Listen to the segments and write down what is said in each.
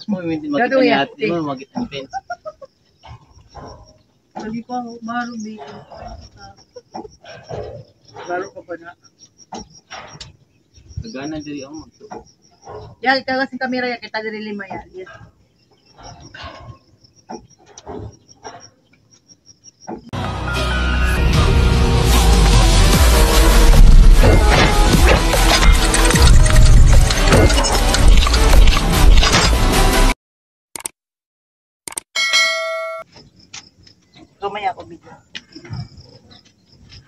Mo hindi makita ni ate mo makita ang fence. Lagi pa ako, baro dito. Baro ka pa na. Nagana diri ako magtubo. Yan, ikaw kasi kamera yan, kita diri lima yan. Yes. Kumaya ako video.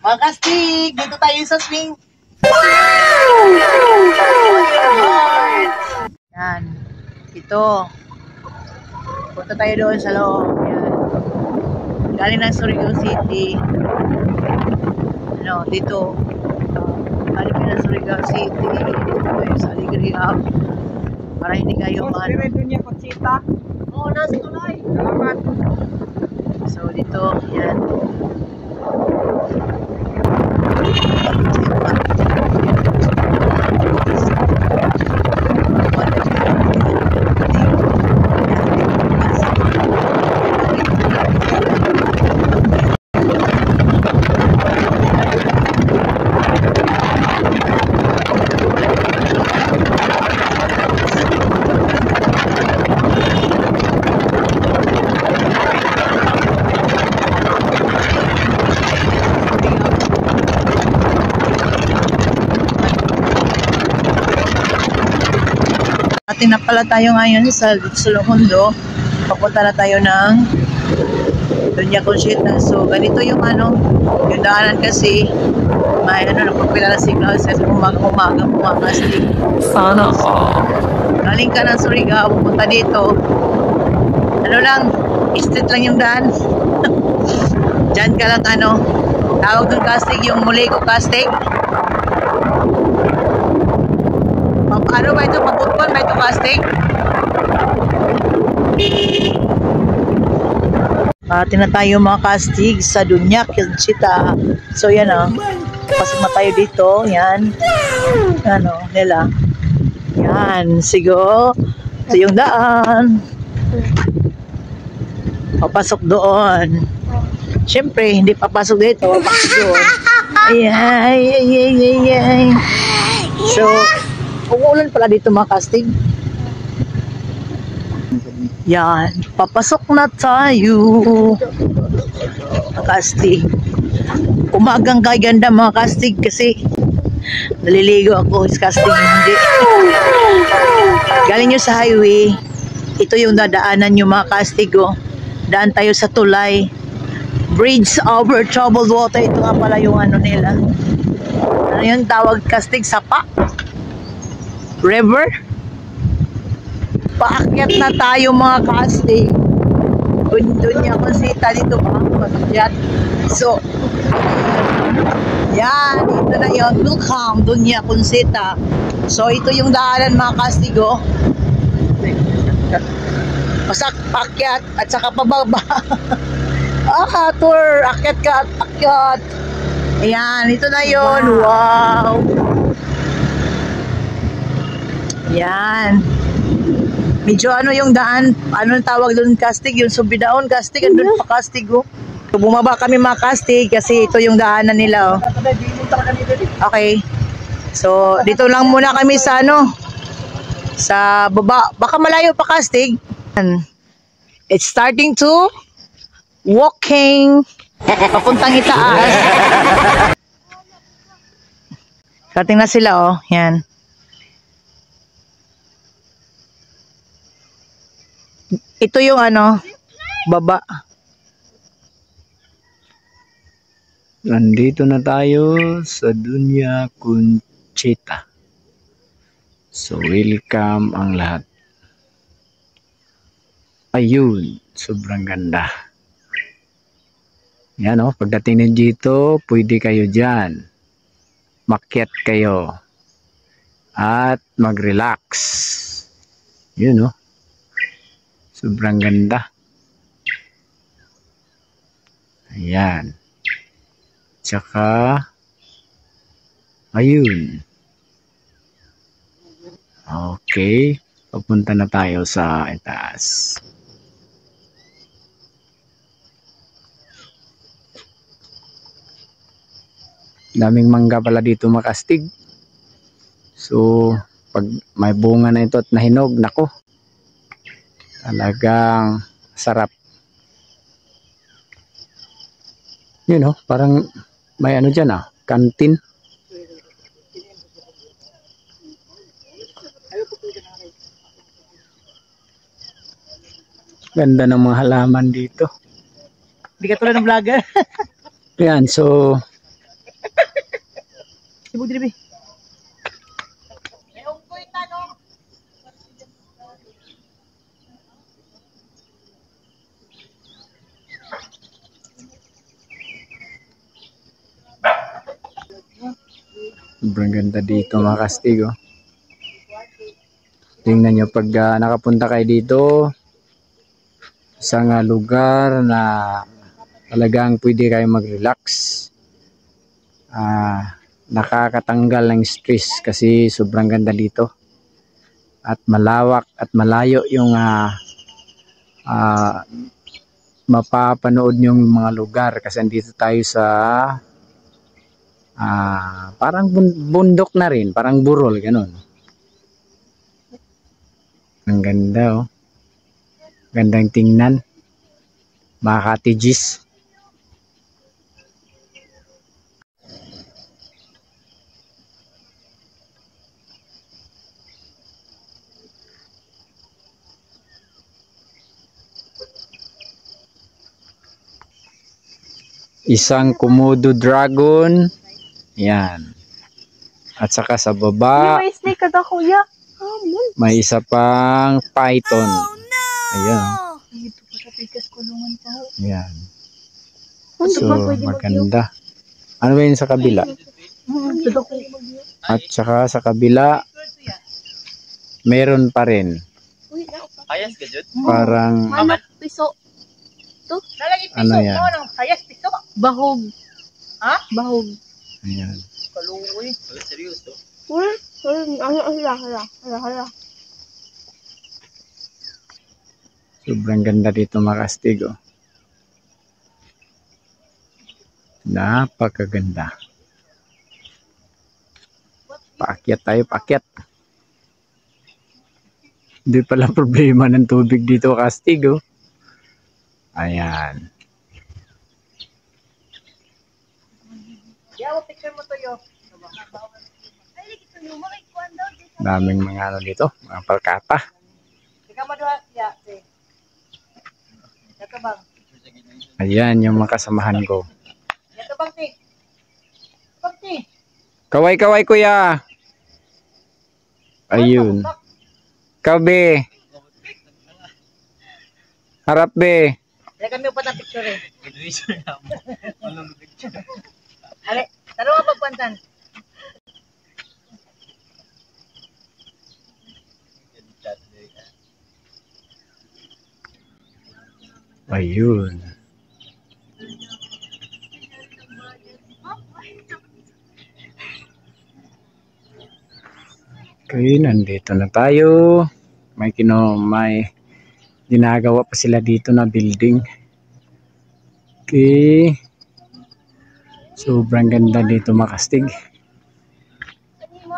Mga kastig, dito tayo sa swing. Yan. Ito. Punta tayo doon sa loob. Yan. Galing ng Surigao City. Ano, dito. Galing ka ng Surigao City. Dito tayo sa Alegria. Para hindi kayo Dire dunya Conchita. Oo, nasa tulay. Salamat. So, dito. Yan. Atin na pala tayo ngayon sa Suluhundo. Papunta na tayo ng Doña Conchita. So, ganito yung ano, yung daanan kasi may ano, napapila na signal sa umaga kasi. Sana all. Galing ka ng Surigao, pupunta dito. Ano lang, street lang yung daan. Diyan ka lang ano, tawag ng castig, yung Mulico castig. Ano ba ito? Pagputpon ba ito casting? Atin na tayo mga castig sa Doña Conchita. So yan o. Pasok na tayo dito. Yan. Ano nila. Yan. Sigo. Ito yung daan. Papasok doon. Siyempre, hindi papasok dito. Papasok doon. Ay. So, umuulan pala dito mga casting. Yan. Papasok na tayo. Mga casting. Umagang kaganda mga casting kasi naliligo ako. Is casting hindi. Galing nyo sa highway. Ito yung dadaanan nyo mga casting. Oh. Daan tayo sa tulay. Bridge over troubled water. Ito nga pala yung ano nila. Ano yung tawag casting? Sapa? River. Paakyat na tayo mga casting. Doña Conchita dito mga paakyat. So, yan. Ito na yun. Welcome, Doña Conchita. So, ito yung daanan mga casting. Oh. Pasak, paakyat, at saka pababa. Tour. Akyat ka at akyat. Ayan. Ito na yun. Wow. Yan. Medyo ano yung daan, ano tawag doon castig, yung Subidaon castig, andun pa castig oh. So, bumaba kami mga castig kasi ito yung daanan nila oh. Okay. So, dito lang muna kami sa ano, sa baba, baka malayo pa castig. It's starting to walking papuntang itaas. Starting na sila oh, yan. Ito yung ano, baba. Nandito na tayo sa Doña Conchita. So, welcome ang lahat. Ayun, sobrang ganda. Yan o, pagdating nyo dito, pwede kayo dyan. Makyat kayo. At mag-relax. Yun o. Sobrang ganda. Ayan. Tsaka, ayun. Okay, papunta na tayo sa itaas. Daming mangga pala dito makastig. So, pag may bunga na ito at nahinog, nako, talagang sarap. Yun know, parang may ano dyan kantin. Ganda ng mga halaman dito. Hindi ka tulad ng vlogger. Yan, so Sibog diri. sobrang ganda dito mga kastig. Tingnan nyo pag nakapunta kayo dito, isang lugar na talagang pwede kayo mag-relax. Nakakatanggal ng stress kasi sobrang ganda dito. At malawak at malayo yung mapapanood yung mga lugar kasi andito tayo sa parang bundok na rin, parang burol, ganun. Ang ganda gandang tingnan, mga cottages. Isang Komodo dragon. Yan. At saka sa baba, May snake ka kuya. may isa pang python. Ayan. Dito pa sa pikas kulungan pa. Yan. So, maganda. Ano ba yun sa kabila? At saka sa kabila, meron pa rin. Ayas ka, Jud? Parang, Anak piso. Nalagi piso Ano yan? mo nang hayas piso. Bahog. Ha? Bahog. ayan. Kaluoy. Wala, seryoso. Hala. Sobrang ganda dito mga kastig. Napakaganda. Paakyat tayo, paakyat. Hindi pala problema ng tubig dito kastig. Ayan. Yawa picture mo to yo. Daming mga ano dito, mga palkata. Ikaw mo doon ya. Ito bang? Ayan yung mga kasamahan ko. Ito bang ti? Bang ti. Kaway-kaway kuya. Ayun. Kabe. Harap be. Kaya kami upat ang picture eh. Graduation na mo. Walang picture. Ale, taro nga pagpantan. Ayun. Okay, nandito na tayo. May ginagawa pa sila dito na building. Okay. Sobrang ganda dito makastig.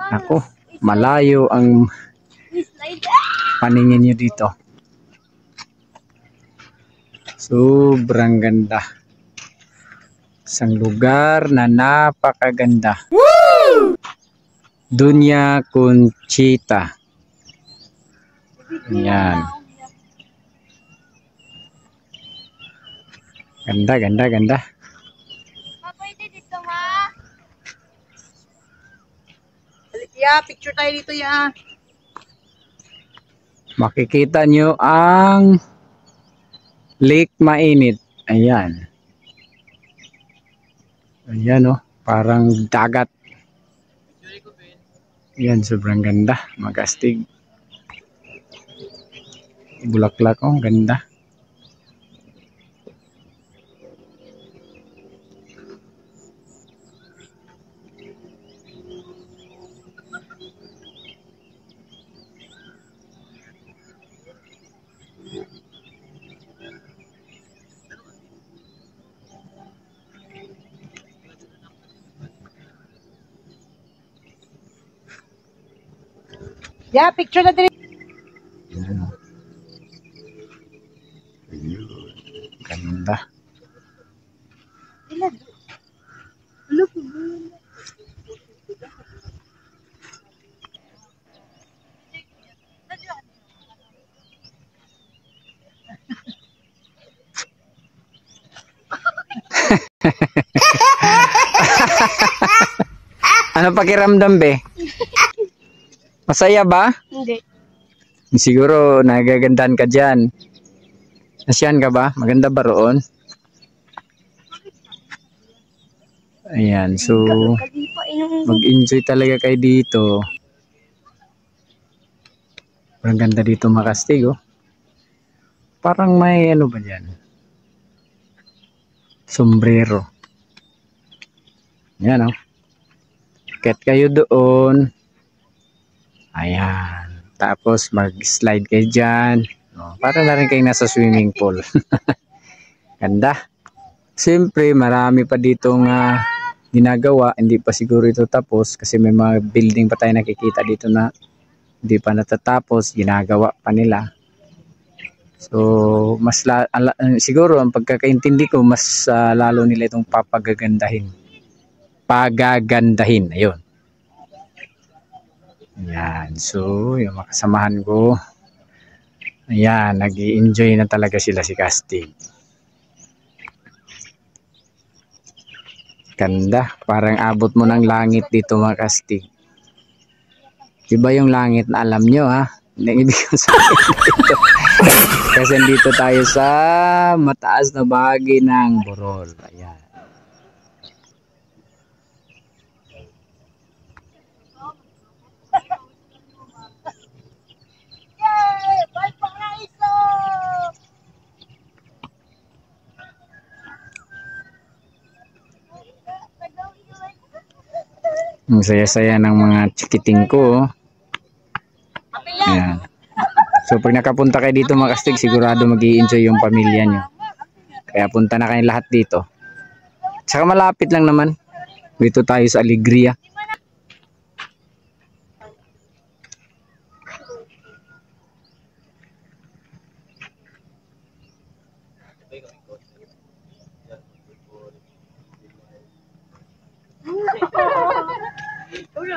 Ako, malayo ang paningin nyo dito. Sobrang ganda. Isang lugar na napakaganda. Woo! Dunya Conchita. Ayan. Ganda. Pwede dito ha. Ya, picture tayo dito ya. Makikita nyo ang Lake Mainit. Ayan. Ayan parang dagat. Ayan, sobrang ganda. Magastig. Bulaklak ganda. Yeah, picture na din. Yan. Ayun. Ganda. Ano pakiramdam, be? Masaya ba? Hindi. Siguro nagagandahan ka dyan. Nasyan ka ba? Maganda ba roon? Ayan, so Kalipa inong mag-enjoy talaga kayo dito. Ang ganda dito makastig, oh. Parang may ano ba dyan? Sombrero. Yan, oh. Akit kayo doon. Ayan. Tapos mag-slide kayo dyan. Oh, para na rin kayo nasa swimming pool. Ganda. Siyempre, marami pa ditong ginagawa. Hindi pa siguro ito tapos kasi may mga building pa tayo nakikita dito na hindi pa natatapos. Ginagawa pa nila. So, siguro ang pagkakaintindi ko, mas lalo nila itong papagagandahin. Pagagandahin. Ayun. Ayan. So, yung makasamahan ko. Ayan. Nag-i-enjoy na talaga sila si Castig. Ganda. Parang abot mo ng langit dito mga Castig. Iba yung langit na alam nyo ha. Hindi ibig ko sabihin dito. Kasi dito tayo sa mataas na bahagi ng Borol. Ayan. Ang saya-saya ng mga chikiting ko. Ayan. So pag nakapunta kayo dito mga Castig, sigurado mag-i-enjoy yung pamilya nyo. Kaya punta na kayo lahat dito. Tsaka malapit lang naman. Dito tayo sa Alegria.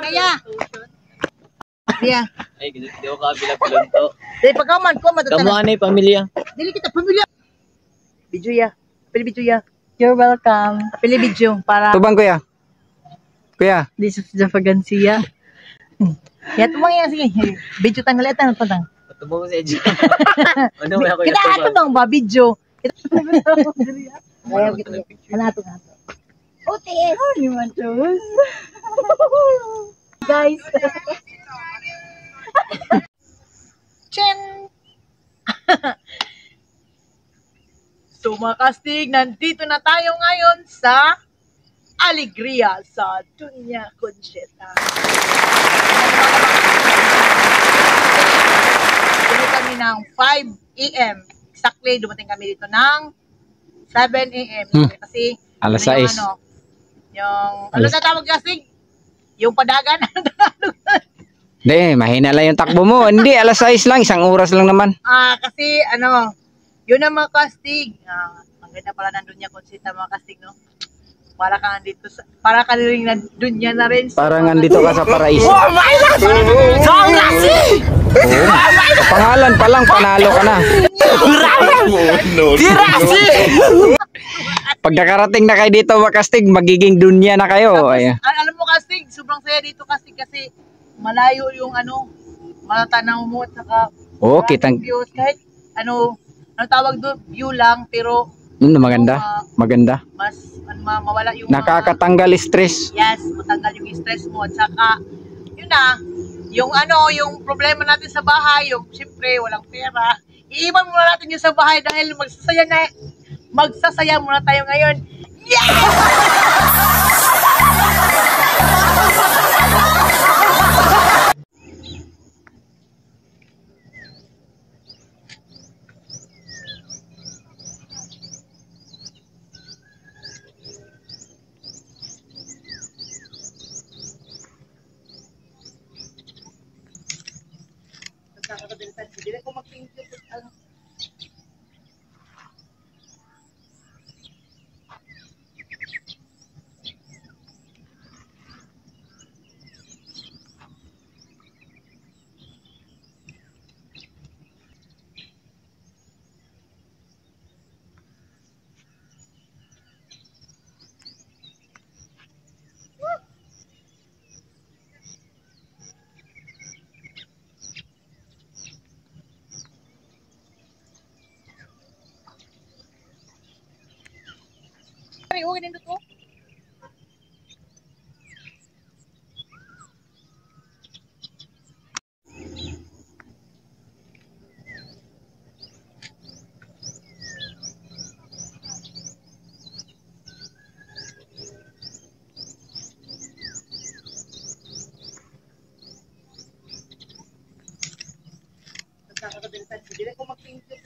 Kaya. Yeah. Ay, di ko kabilang-bilang to. Dili pagkaman ko matutana. Kamuha na yung pamilya. Dili kita pamilya. Video ya. Pili video ya. You're welcome. Pili video para Tubang kuya. Kuya. this is the Fagancia. Ya tumang yan sige. Video tanggalitan tang. Patubong sa edge. Ano mo ako Kita ato bang ba video. Kita Ano kita. ka picture? Ano ato nga to. OTS. Ni mantos. Guys. Chen. So mga Castig, nandito na tayo ngayon sa Alegria sa Dunya Concheta. Dito kami ng 5 a.m. Exactly, dumating kami dito ng 7 a.m. Kasi Alas ano 6. yung ano Alas- na tawag Castig? Yung padagan. Hindi, mahina lang yung takbo mo. Hindi, alas 6 lang. Isang oras lang naman. Kasi ano, yun ang mga Castig. Ang ganda pala ng Dunya Concheta mga Castig, no? Para ka nandito sa, para ka rin na Dunya na rin. Parang andito ka sa paraiso. Oh my God! Sa pangalan pa lang, panalo ka na. Pag nakarating na kayo dito, Castig, magiging dunya na kayo. Ayan. Alam mo Castig, sobrang saya dito Castig kasi malayo yung ano, matatanaw mo at saka Oo, maraming kitang views. Kahit ano tawag doon, view lang, pero maganda. Maganda. mas mawala yung Nakakatanggal stress. yes, matanggal yung stress mo at saka yun na, yung ano, yung problema natin sa bahay, yung siyempre walang pera, iiwan muna natin yung sa bahay dahil magsasaya muna tayo ngayon. Dili ko mag-thank you. Ay, okay din to. Dili ko mag-thank you.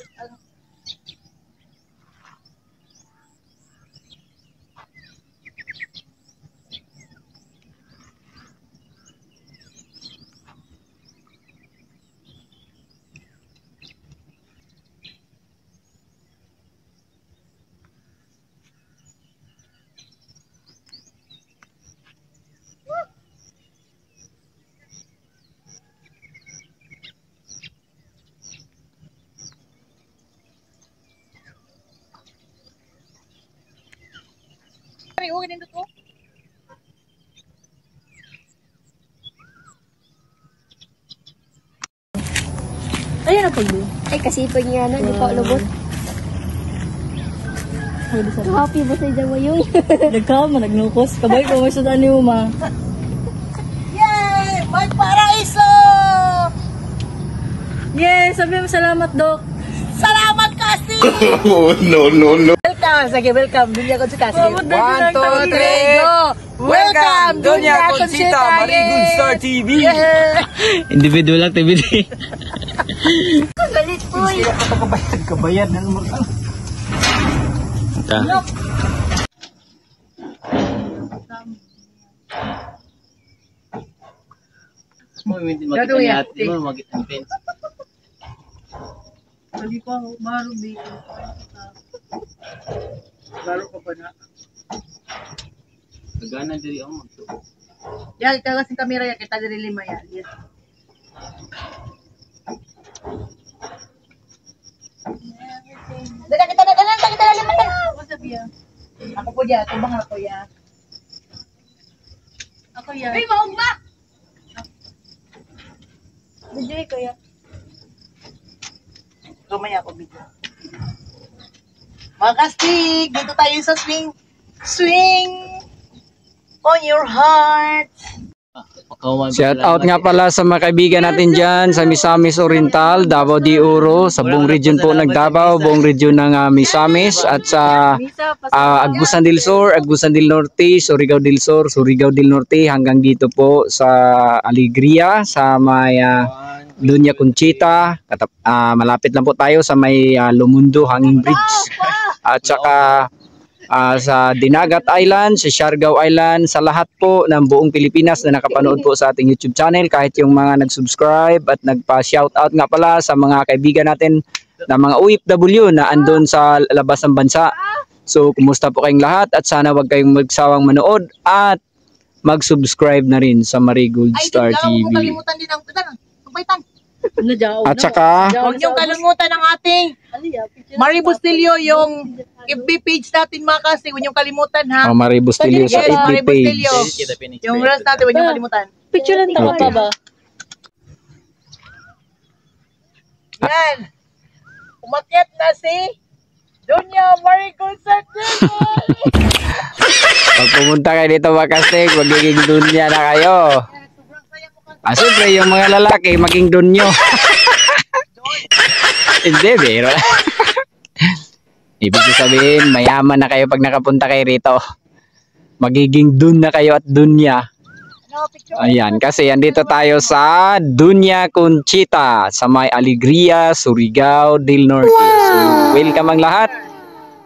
Ay, okay din to. Ayun na pag Ay, kasi pag nga na, di pa lubot. Happy ba sa dyan mo yun? Nagkama, nagnukos. Kabay ko, may sudan ni Uma. Yay! May paraiso! Yay! Sabi mo, salamat, Dok. Salamat, Kasi! Oh, no. Welcome! Sige, welcome. Dunya ko si Kasi. 1, 2, 3, go! Welcome! Dunya Conchita, Marigold Star TV. Individual activity. Galit po yun. Kabayad na naman. Mo makita ni ate mo mag-fence. Hindi pa ako, baro dito. Baro ka pa na. Nagana diri ako magtuo. Yan, ikaw kasing kamera yan, kita diri lima yan. Yes. Dala kita na lima na. Masabi yan. Ako po yan, tubang ako yan. Ako yan. Ay, maog ba? Bidyo ko yan. Gamay ako video. Mga kastig, dito tayo sa swing. Swing on your heart. Shout out nga pala sa mga kaibigan natin dyan sa Misamis Oriental, Davao de Oro, sa buong region po ng Davao, buong region ng Misamis, at sa Agusan del Sur, Agusan del Norte, Surigao del Sur, Surigao del Norte, hanggang dito po sa Alegria, sa may Dunya Conchita, malapit lang po tayo sa may Lumundo Hanging Bridge, at saka sa Dinagat Island, sa Siargao Island, sa lahat po ng buong Pilipinas na nakapanood po sa ating YouTube channel, kahit yung mga nag-subscribe at nagpa-shoutout nga pala sa mga kaibigan natin na mga OFW na andun sa labas ng bansa. So, kumusta po kayong lahat at sana wag kayong magsawang manood at mag-subscribe na rin sa Marigold Star TV. Kalimutan din ang pagpaitan. At saka, Huwag niyong kalimutan ang ating Marie Bustilio, yung FB page natin mga kasi. Huwag niyong kalimutan ha. Marie Bustilio sa Yes, FB Marie page. Bustilio. Yung rest natin, huwag niyong kalimutan. Picture lang tayo Okay. ba? Yan. Umakyat na si Dunya Marigold sa Pag pumunta kayo dito mga kastig, magiging dunya na kayo. Siyempre yung mga lalaki, maging dunyo. Hindi, biro. Ibig sabihin, mayaman na kayo pag nakapunta kayo rito. Magiging dun na kayo at dunya. Ayan, kasi andito tayo sa Dunya Conchita, sa may Alegria, Surigao del Norte. So, welcome ang lahat.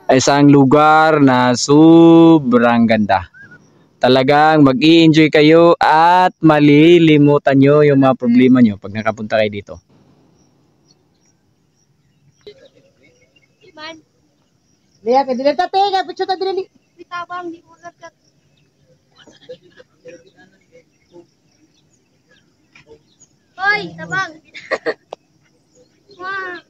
Isang lugar na sobrang ganda. Talagang mag-i-enjoy kayo at malilimutan nyo yung mga problema nyo pag nakapunta kayo dito. Liya, kaya dili tate, kaya picture ta dili. Bitabang, di ulat ka. Hoy, tabang. Wah.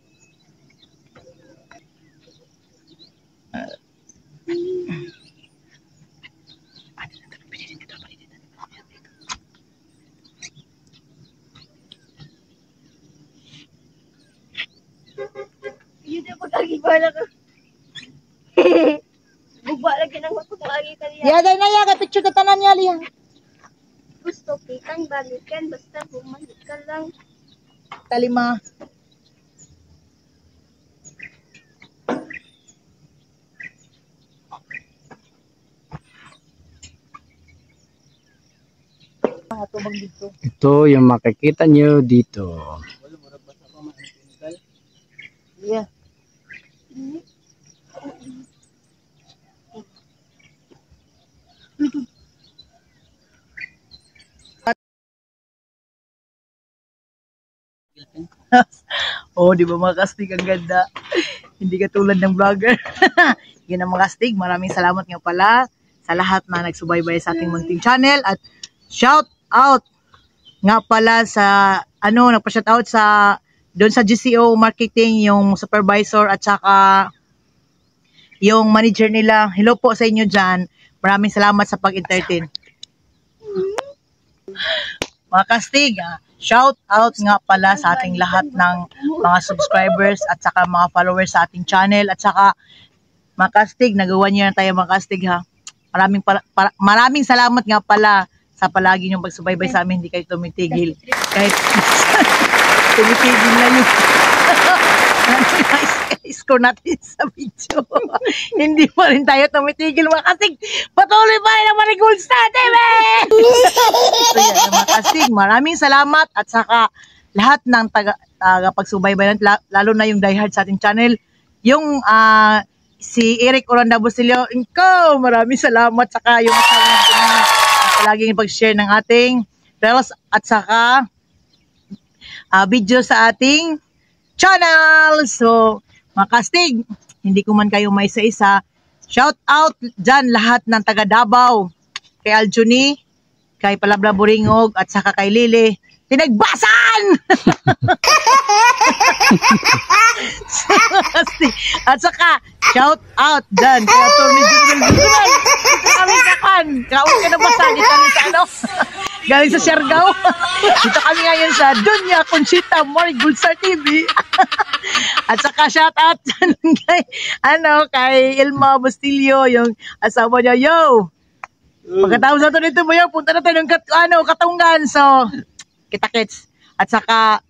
Yun din pagkagibala ka. Bugba lagi ng pagkagi ka niya. Liya, dahil na liya, kaya picture ta tanan niya, liya. Gusto kitang balikan basta bumalik ka lang. Talima. Ito yung makikita nyo dito. Liya. Oh, di ba mga kastig, ang ganda. Hindi katulad ng vlogger. Yun ang mga kastig. Maraming salamat nga pala sa lahat na nagsubaybay sa ating munting channel. At shout out nga pala sa, nagpa-shout out sa, doon sa GCO Marketing, yung supervisor at saka yung manager nila. Hello po sa inyo dyan. Maraming salamat sa pag-entertain. Mga kastig, shout out nga pala sa ating lahat ng mga subscribers at saka mga followers sa ating channel at saka mga kastig, nagawa niyo na tayo mga kastig ha. Maraming salamat nga pala sa palagi niyong pagsubaybay sa amin, hindi kayo tumitigil. Kahit tumitigil na yun. Score natin sa video. Hindi pa rin tayo tumitigil mga kastig. Patuloy pa rin ang Marigold Star TV! So yan mga kastig, maraming salamat at saka lahat ng tagapagsubaybay, lalo na yung diehard sa ating channel. Yung si Eric Oranda Busilio, maraming salamat saka yung laging pag-share ng ating reels at saka video sa ating channel. So, mga kastig, hindi ko man kayo may isa-isa. Shout out dyan lahat ng taga Davao, kay Aljuni, kay Palabra Buringog, at saka kay Lili. Pinagbasan! At saka, shout out dyan kay Atty. General Bisunan. Dito kami sa kan. Kaon ka na basa. Dito kami sa galing sa Siargao. Dito kami ngayon sa Dunya Conchita Marigold Star TV. At saka shout out kay kay Ilma Bustilio, yung asawa niya. Yo! Pagkatapos na ito nito mo, punta na tayo ng Katunggan. So, kita-kits. At saka,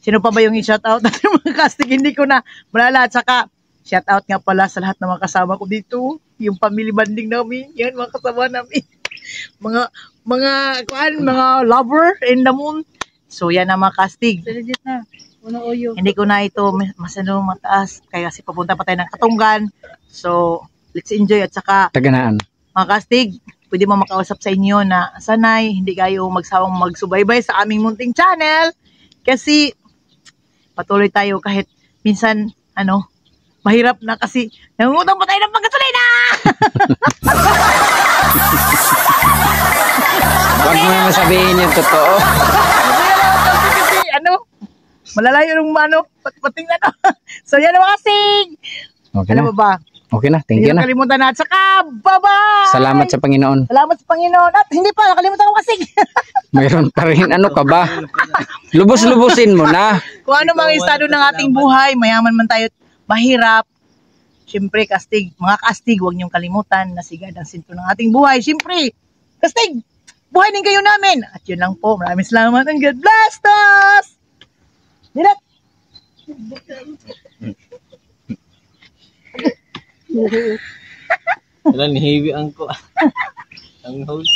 sino pa ba yung i-shout out natin mga casting? Hindi ko na malala. At saka, shout out nga pala sa lahat ng mga kasama ko dito. Yung family banding namin. Yan, mga kasama namin. mga lover in the moon. So, yan ang mga casting. Legit na. Hindi ko na ito mataas. Kaya kasi papunta pa tayo ng Katunggan. So, let's enjoy. At saka, Taganaan. mga kastig, pwede mo makausap sa inyo na sanay, hindi kayo magsawang magsubaybay sa aming munting channel. Kasi patuloy tayo kahit minsan, mahirap na kasi nangungutang pa tayo ng pagkasulina! Huwag mo naman sabihin yung totoo. Malalayo ng pating So yan mga kastig! Okay na. Alam mo ba? Okay na, thank you Hindi na. nakalimutan na. At saka, bye-bye! Salamat sa Panginoon. Salamat sa Panginoon. At hindi pa, nakalimutan ko kasig. Mayroon pa rin, ano ka ba? Lubos-lubusin mo na. Kung ano mga estado ng ating buhay, mayaman man tayo, mahirap. Siyempre, kastig, mga kastig, huwag niyong kalimutan na sigad ang sentro ng ating buhay. Siyempre, kastig, buhay din kayo namin. At yun lang po, maraming salamat and God bless us! Dilat! Wala, nihiwi ang ko. Ang host.